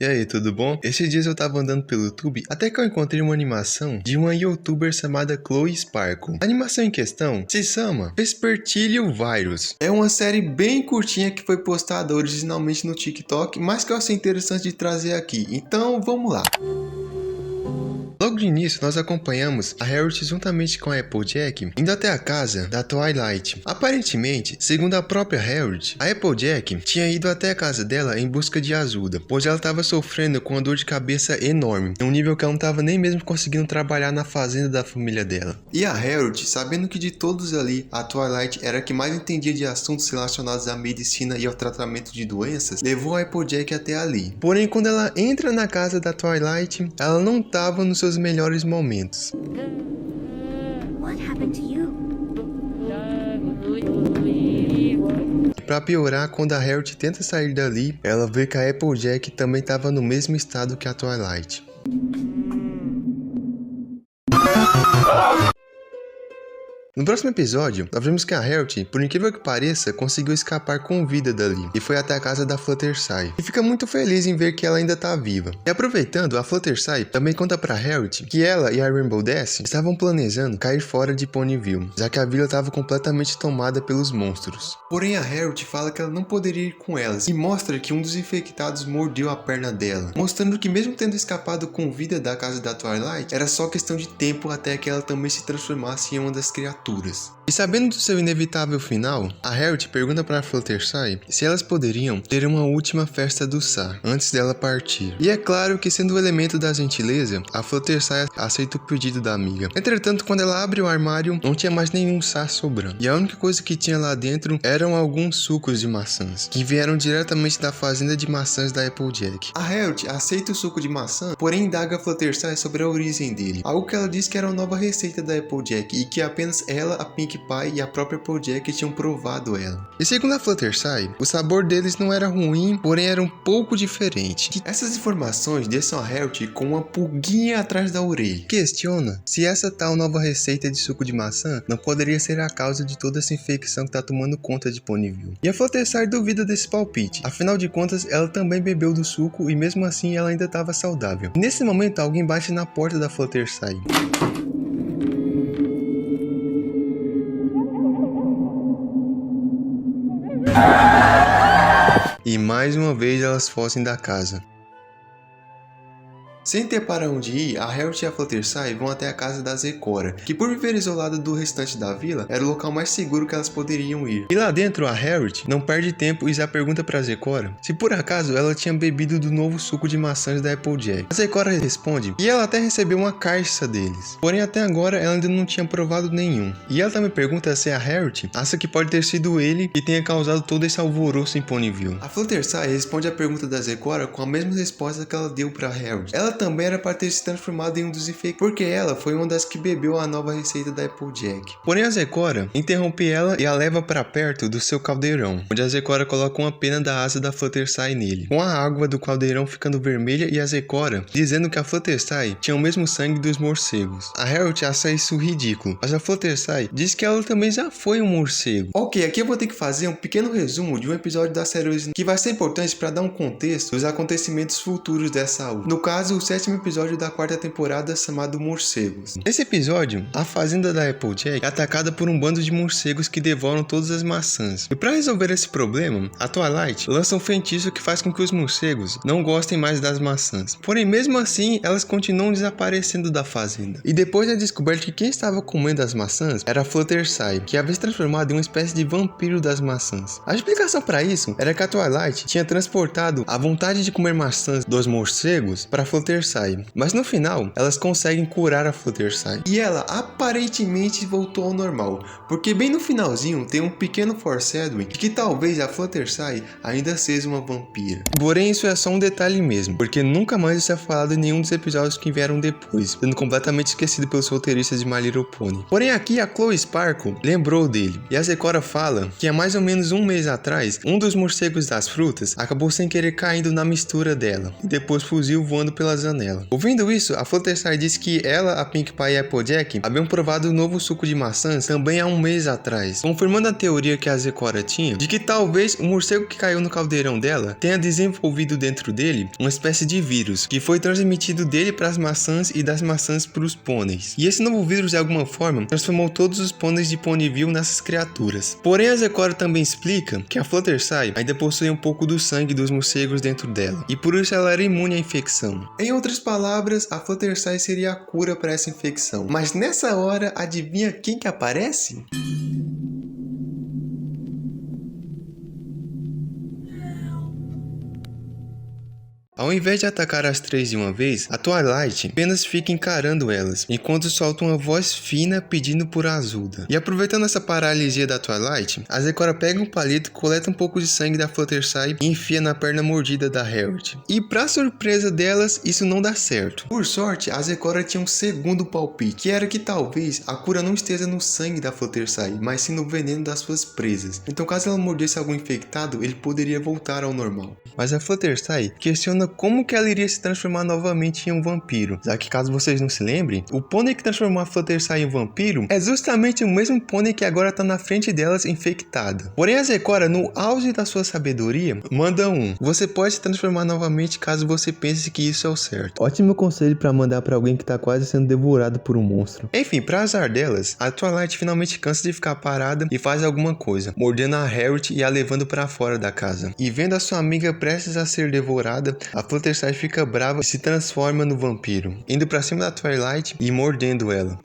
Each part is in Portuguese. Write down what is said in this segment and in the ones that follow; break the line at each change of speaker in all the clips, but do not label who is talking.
E aí, tudo bom? Esses dias eu tava andando pelo YouTube até que eu encontrei uma animação de uma youtuber chamada Chloe Sparkle. A animação em questão se chama Vespertilio Virus. É uma série bem curtinha que foi postada originalmente no TikTok, mas que eu achei interessante de trazer aqui. Então, vamos lá. Logo de início, nós acompanhamos a Harriet juntamente com a Applejack indo até a casa da Twilight. Aparentemente, segundo a própria Harriet, a Applejack tinha ido até a casa dela em busca de ajuda, pois ela estava sofrendo com uma dor de cabeça enorme, num nível que ela não estava nem mesmo conseguindo trabalhar na fazenda da família dela. E a Harriet, sabendo que de todos ali, a Twilight era a que mais entendia de assuntos relacionados à medicina e ao tratamento de doenças, levou a Applejack até ali. Porém, quando ela entra na casa da Twilight, ela não estava nos seus melhores momentos.
What happened to you?
Pra piorar, quando a Harriet tenta sair dali, ela vê que a Applejack também estava no mesmo estado que a Twilight. No próximo episódio, nós vemos que a Harriet, por incrível que pareça, conseguiu escapar com vida dali e foi até a casa da Fluttershy. E fica muito feliz em ver que ela ainda tá viva. E aproveitando, a Fluttershy também conta pra Harriet que ela e a Rainbow Dash estavam planejando cair fora de Ponyville, já que a vila estava completamente tomada pelos monstros. Porém, a Harriet fala que ela não poderia ir com elas e mostra que um dos infectados mordeu a perna dela, mostrando que mesmo tendo escapado com vida da casa da Twilight, era só questão de tempo até que ela também se transformasse em uma das criaturas. E sabendo do seu inevitável final, a Harriet pergunta para Fluttershy se elas poderiam ter uma última festa do Chá antes dela partir. E é claro que, sendo o elemento da gentileza, a Fluttershy aceita o pedido da amiga. Entretanto, quando ela abre o armário, não tinha mais nenhum chá sobrando. E a única coisa que tinha lá dentro eram alguns sucos de maçãs, que vieram diretamente da fazenda de maçãs da Applejack. A Harriet aceita o suco de maçã, porém indaga a Fluttershy sobre a origem dele, algo que ela diz que era uma nova receita da Applejack e que apenas ela, a Pinkie Pie e a própria Applejack tinham provado ela. E segundo a Fluttershy, o sabor deles não era ruim, porém era um pouco diferente. Essas informações deixam a Harriet com uma pulguinha atrás da orelha. Questiona se essa tal nova receita de suco de maçã não poderia ser a causa de toda essa infecção que tá tomando conta de Ponyville. E a Fluttershy duvida desse palpite, afinal de contas ela também bebeu do suco e mesmo assim ela ainda estava saudável. E nesse momento alguém bate na porta da Fluttershy. E mais uma vez elas fogem da casa. Sem ter para onde ir, a Harriet e a Fluttershy vão até a casa da Zecora, que por viver isolada do restante da vila, era o local mais seguro que elas poderiam ir. E lá dentro, a Harriet não perde tempo e já pergunta para a Zecora se por acaso ela tinha bebido do novo suco de maçãs da Applejack. A Zecora responde que ela até recebeu uma caixa deles, porém até agora ela ainda não tinha provado nenhum. E ela também pergunta se a Harriet acha que pode ter sido ele que tenha causado todo esse alvoroço em Ponyville. A Fluttershy responde a pergunta da Zecora com a mesma resposta que ela deu para Harriet. Ela também era para ter se transformado em um dos infectados, porque ela foi uma das que bebeu a nova receita da Applejack. Porém, a Zecora interrompe ela e a leva para perto do seu caldeirão, onde a Zecora coloca uma pena da asa da Fluttershy nele, com a água do caldeirão ficando vermelha e a Zecora dizendo que a Fluttershy tinha o mesmo sangue dos morcegos. A Harriet acha isso ridículo, mas a Fluttershy diz que ela também já foi um morcego. Ok, aqui eu vou ter que fazer um pequeno resumo de um episódio da série original que vai ser importante para dar um contexto dos acontecimentos futuros dessa última. No caso, o sétimo episódio da quarta temporada chamado Morcegos. Nesse episódio, a fazenda da Applejack é atacada por um bando de morcegos que devoram todas as maçãs. E para resolver esse problema, a Twilight lança um feitiço que faz com que os morcegos não gostem mais das maçãs. Porém, mesmo assim, elas continuam desaparecendo da fazenda. E depois é descoberto que quem estava comendo as maçãs era a Fluttershy, que havia se transformado em uma espécie de vampiro das maçãs. A explicação para isso era que a Twilight tinha transportado a vontade de comer maçãs dos morcegos para a Fluttershy. Mas no final, elas conseguem curar a Fluttershy. E ela aparentemente voltou ao normal, porque bem no finalzinho tem um pequeno foreshadowing de que talvez a Fluttershy ainda seja uma vampira. Porém, isso é só um detalhe mesmo, porque nunca mais isso é falado em nenhum dos episódios que vieram depois, sendo completamente esquecido pelos roteiristas de My Little Pony. Porém, aqui a Chloe Sparkle lembrou dele, e a Zecora fala que há mais ou menos um mês atrás, um dos morcegos das frutas acabou sem querer caindo na mistura dela, e depois fugiu voando pelas zanela. Ouvindo isso, a Fluttershy disse que ela, a Pinkie Pie e a Applejack haviam provado o novo suco de maçãs também há um mês atrás, confirmando a teoria que a Zecora tinha de que talvez o morcego que caiu no caldeirão dela tenha desenvolvido dentro dele uma espécie de vírus que foi transmitido dele para as maçãs e das maçãs para os pôneis. E esse novo vírus de alguma forma transformou todos os pôneis de Ponyville nessas criaturas. Porém, a Zecora também explica que a Fluttershy ainda possui um pouco do sangue dos morcegos dentro dela, e por isso ela era imune à infecção. Em outras palavras, a Fluttershy seria a cura para essa infecção. Mas nessa hora, adivinha quem que aparece? Ao invés de atacar as três de uma vez, a Twilight apenas fica encarando elas, enquanto solta uma voz fina pedindo por ajuda. E aproveitando essa paralisia da Twilight, a Zecora pega um palito, coleta um pouco de sangue da Fluttershy e enfia na perna mordida da Harriet. E pra surpresa delas, isso não dá certo. Por sorte, a Zecora tinha um segundo palpite, que era que talvez a cura não esteja no sangue da Fluttershy, mas sim no veneno das suas presas. Então caso ela mordesse algum infectado, ele poderia voltar ao normal. Mas a Fluttershy questiona como que ela iria se transformar novamente em um vampiro, já que caso vocês não se lembrem, o pônei que transformou a Fluttershy em um vampiro é justamente o mesmo pônei que agora tá na frente delas infectada. Porém a Zecora, no auge da sua sabedoria, manda você pode se transformar novamente caso você pense que isso é o certo. Ótimo conselho para mandar para alguém que tá quase sendo devorado por um monstro. Enfim, pra azar delas, a Twilight finalmente cansa de ficar parada e faz alguma coisa, mordendo a Harriet e a levando para fora da casa. E vendo a sua amiga prestes a ser devorada, a Fluttershy fica brava e se transforma no vampiro, indo pra cima da Twilight e mordendo ela.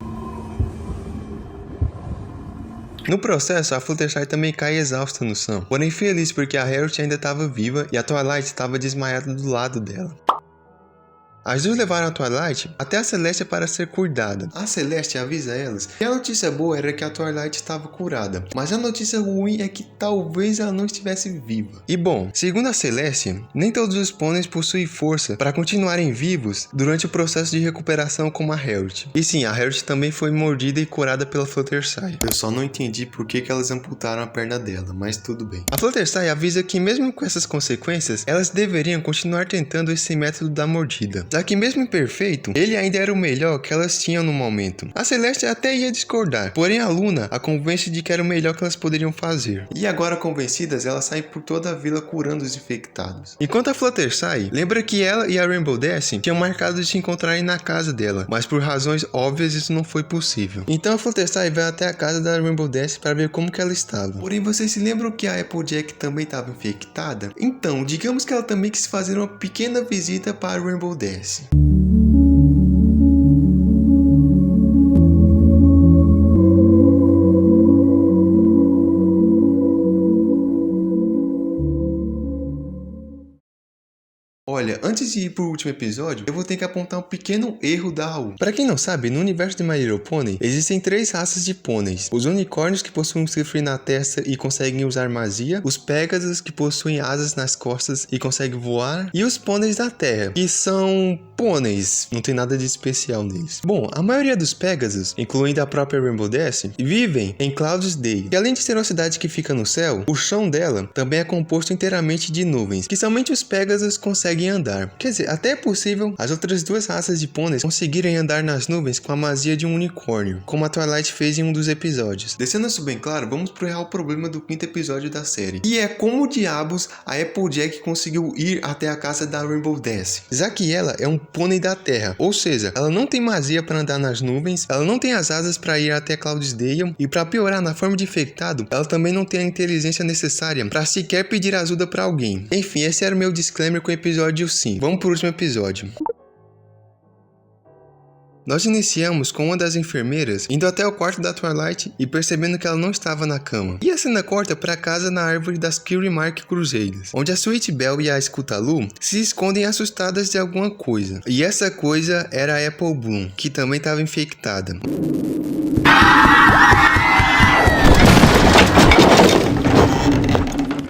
No processo, a Fluttershy também cai exausta no chão, porém feliz porque a Harriet ainda estava viva e a Twilight estava desmaiada do lado dela. As duas levaram a Twilight até a Celestia para ser cuidada. A Celestia avisa elas que a notícia boa era que a Twilight estava curada, mas a notícia ruim é que talvez ela não estivesse viva. E bom, segundo a Celestia, nem todos os pôneis possuem força para continuarem vivos durante o processo de recuperação como a Harriet. E sim, a Harriet também foi mordida e curada pela Fluttershy. Eu só não entendi por que elas amputaram a perna dela, mas tudo bem. A Fluttershy avisa que mesmo com essas consequências, elas deveriam continuar tentando esse método da mordida, já que mesmo imperfeito, ele ainda era o melhor que elas tinham no momento. A Celestia até ia discordar, porém a Luna a convence de que era o melhor que elas poderiam fazer. E agora convencidas, elas saem por toda a vila curando os infectados. Enquanto a Fluttershy lembra que ela e a Rainbow Dash tinham marcado de se encontrarem na casa dela, mas por razões óbvias isso não foi possível. Então a Fluttershy vai até a casa da Rainbow Dash para ver como que ela estava. Porém, vocês se lembram que a Applejack também estava infectada? Então, digamos que ela também quis fazer uma pequena visita para a Rainbow Dash. Olha, antes de ir pro último episódio, eu vou ter que apontar um pequeno erro da Raul. Pra quem não sabe, no universo de My Little Pony, existem 3 raças de pôneis. Os unicórnios, que possuem um chifre na testa e conseguem usar magia. Os pégasos, que possuem asas nas costas e conseguem voar. E os pôneis da terra, que são pôneis. Não tem nada de especial neles. Bom, a maioria dos pégasos, incluindo a própria Rainbow Dash, vivem em Clouds Day. E além de ser uma cidade que fica no céu, o chão dela também é composto inteiramente de nuvens, que somente os pégasos conseguem andar. Quer dizer, até é possível as outras 2 raças de pôneis conseguirem andar nas nuvens com a magia de um unicórnio, como a Twilight fez em um dos episódios. Deixando isso bem claro, vamos pro real problema do 5º episódio da série, e é como diabos a Applejack conseguiu ir até a casa da Rainbow Dash, já que ela é um pônei da terra, ou seja, ela não tem magia para andar nas nuvens, ela não tem as asas para ir até Cloudsdale, e para piorar, na forma de infectado, ela também não tem a inteligência necessária para sequer pedir ajuda para alguém. Enfim, esse era o meu disclaimer com o episódio 5. Vamos pro último episódio. Nós iniciamos com uma das enfermeiras indo até o quarto da Twilight e percebendo que ela não estava na cama. E a cena corta para casa na árvore das Curie Mark Cruzeiras, onde a Sweet Belle e a Scutalu se escondem assustadas de alguma coisa. E essa coisa era a Apple Bloom, que também estava infectada.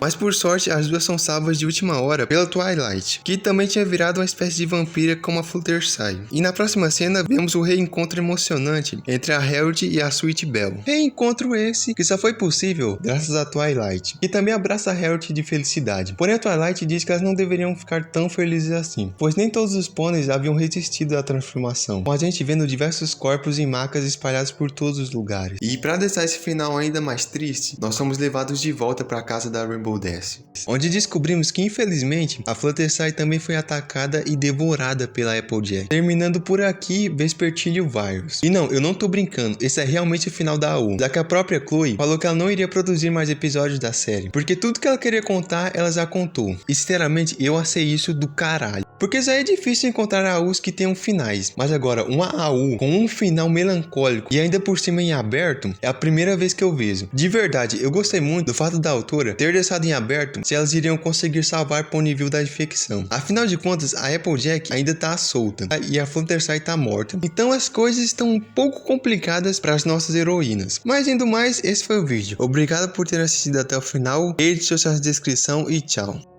Mas por sorte, as duas são salvas de última hora pela Twilight, que também tinha virado uma espécie de vampira como a Fluttershy. E na próxima cena, vemos o reencontro emocionante entre a Harriet e a Sweet Belle. Reencontro esse que só foi possível graças a Twilight, que também abraça a Harriet de felicidade. Porém, a Twilight diz que elas não deveriam ficar tão felizes assim, pois nem todos os pôneis haviam resistido à transformação, com a gente vendo diversos corpos e macas espalhados por todos os lugares. E para deixar esse final ainda mais triste, nós somos levados de volta para a casa da Rainbow Dash, onde descobrimos que infelizmente a Fluttershy também foi atacada e devorada pela Applejack, terminando por aqui Vespertilio Virus. E não, eu não tô brincando, esse é realmente o final da AU, já que a própria Chloe falou que ela não iria produzir mais episódios da série, porque tudo que ela queria contar, ela já contou. E sinceramente, eu achei isso do caralho, porque já é difícil encontrar AUs que tenham finais, mas agora uma AU com um final melancólico e ainda por cima em aberto, é a primeira vez que eu vejo. De verdade, eu gostei muito do fato da autora ter deixado em aberto se elas iriam conseguir salvar Ponyville da infecção. Afinal de contas, a Applejack ainda tá solta e a Fluttershy tá morta, então as coisas estão um pouco complicadas para as nossas heroínas. Mas indo mais, esse foi o vídeo. Obrigado por ter assistido até o final, deixe suas descrição e tchau.